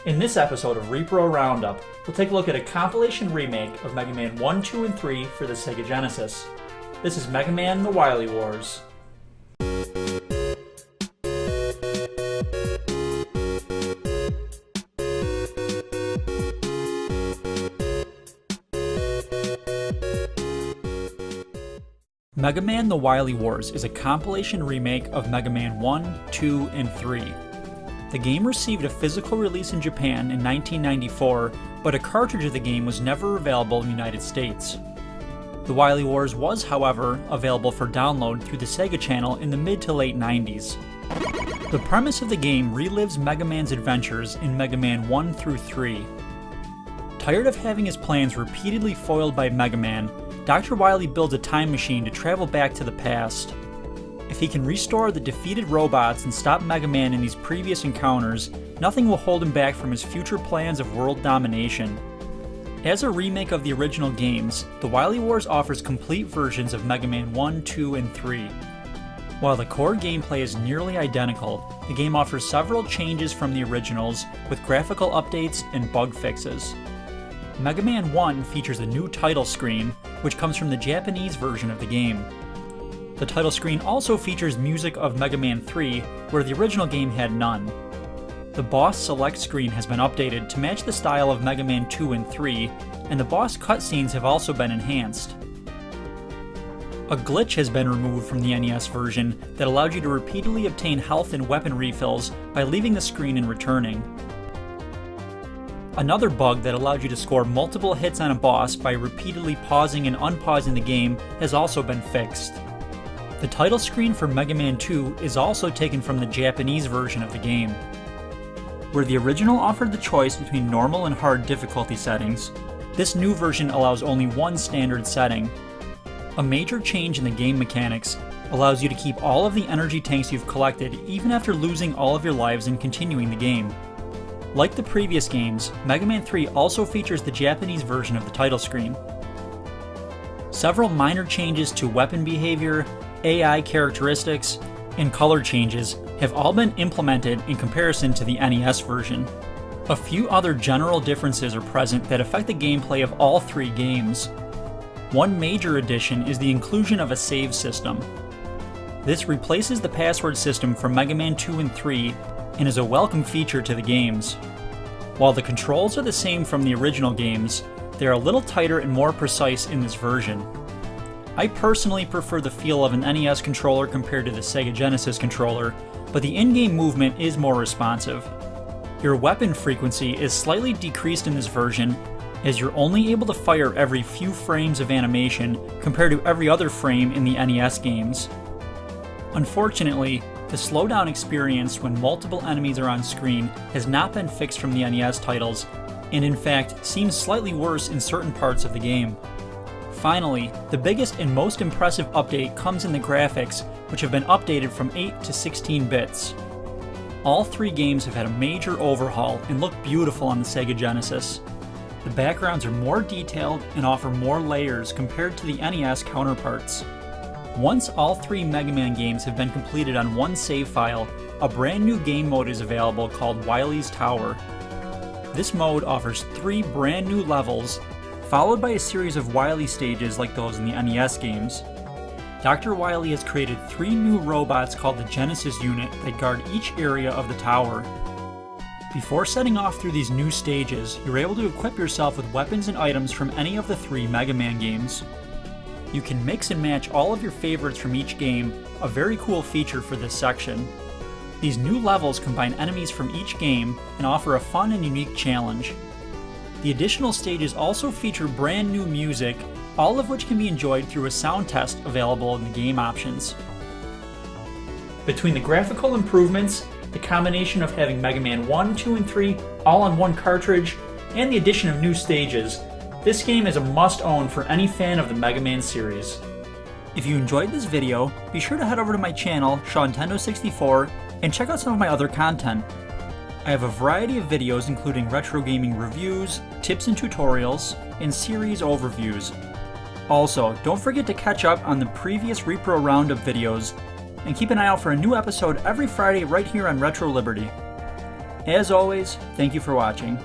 In this episode of Repro Roundup, we'll take a look at a compilation remake of Mega Man 1, 2, and 3 for the Sega Genesis. This is Mega Man The Wily Wars. Mega Man The Wily Wars is a compilation remake of Mega Man 1, 2, and 3. The game received a physical release in Japan in 1994, but a cartridge of the game was never available in the United States. The Wily Wars was, however, available for download through the Sega Channel in the mid to late 90s. The premise of the game relives Mega Man's adventures in Mega Man 1 through 3. Tired of having his plans repeatedly foiled by Mega Man, Dr. Wily builds a time machine to travel back to the past. If he can restore the defeated robots and stop Mega Man in these previous encounters, nothing will hold him back from his future plans of world domination. As a remake of the original games, The Wily Wars offers complete versions of Mega Man 1, 2, and 3. While the core gameplay is nearly identical, the game offers several changes from the originals, with graphical updates and bug fixes. Mega Man 1 features a new title screen, which comes from the Japanese version of the game. The title screen also features music of Mega Man 3, where the original game had none. The boss select screen has been updated to match the style of Mega Man 2 and 3, and the boss cutscenes have also been enhanced. A glitch has been removed from the NES version that allowed you to repeatedly obtain health and weapon refills by leaving the screen and returning. Another bug that allowed you to score multiple hits on a boss by repeatedly pausing and unpausing the game has also been fixed. The title screen for Mega Man 2 is also taken from the Japanese version of the game. Where the original offered the choice between normal and hard difficulty settings, this new version allows only one standard setting. A major change in the game mechanics allows you to keep all of the energy tanks you've collected even after losing all of your lives and continuing the game. Like the previous games, Mega Man 3 also features the Japanese version of the title screen. Several minor changes to weapon behavior, AI characteristics, and color changes have all been implemented in comparison to the NES version. A few other general differences are present that affect the gameplay of all three games. One major addition is the inclusion of a save system. This replaces the password system from Mega Man 2 and 3 and is a welcome feature to the games. While the controls are the same from the original games, they are a little tighter and more precise in this version. I personally prefer the feel of an NES controller compared to the Sega Genesis controller, but the in-game movement is more responsive. Your weapon frequency is slightly decreased in this version, as you're only able to fire every few frames of animation compared to every other frame in the NES games. Unfortunately, the slowdown experience when multiple enemies are on screen has not been fixed from the NES titles, and in fact seems slightly worse in certain parts of the game. Finally, the biggest and most impressive update comes in the graphics, which have been updated from 8 to 16 bits. All three games have had a major overhaul and look beautiful on the Sega Genesis. The backgrounds are more detailed and offer more layers compared to the NES counterparts. Once all three Mega Man games have been completed on one save file, a brand new game mode is available called Wily's Tower. This mode offers 3 brand new levels, followed by a series of Wily stages like those in the NES games. Dr. Wily has created 3 new robots called the Genesis Unit that guard each area of the tower. Before setting off through these new stages, you're able to equip yourself with weapons and items from any of the 3 Mega Man games. You can mix and match all of your favorites from each game, a very cool feature for this section. These new levels combine enemies from each game and offer a fun and unique challenge. The additional stages also feature brand new music, all of which can be enjoyed through a sound test available in the game options. Between the graphical improvements, the combination of having Mega Man 1, 2, and 3 all on one cartridge, and the addition of new stages, this game is a must-own for any fan of the Mega Man series. If you enjoyed this video, be sure to head over to my channel, Nintendo64, and check out some of my other content. I have a variety of videos including retro gaming reviews, tips and tutorials, and series overviews. Also, don't forget to catch up on the previous Repro Roundup videos, and keep an eye out for a new episode every Friday right here on Retro Liberty. As always, thank you for watching.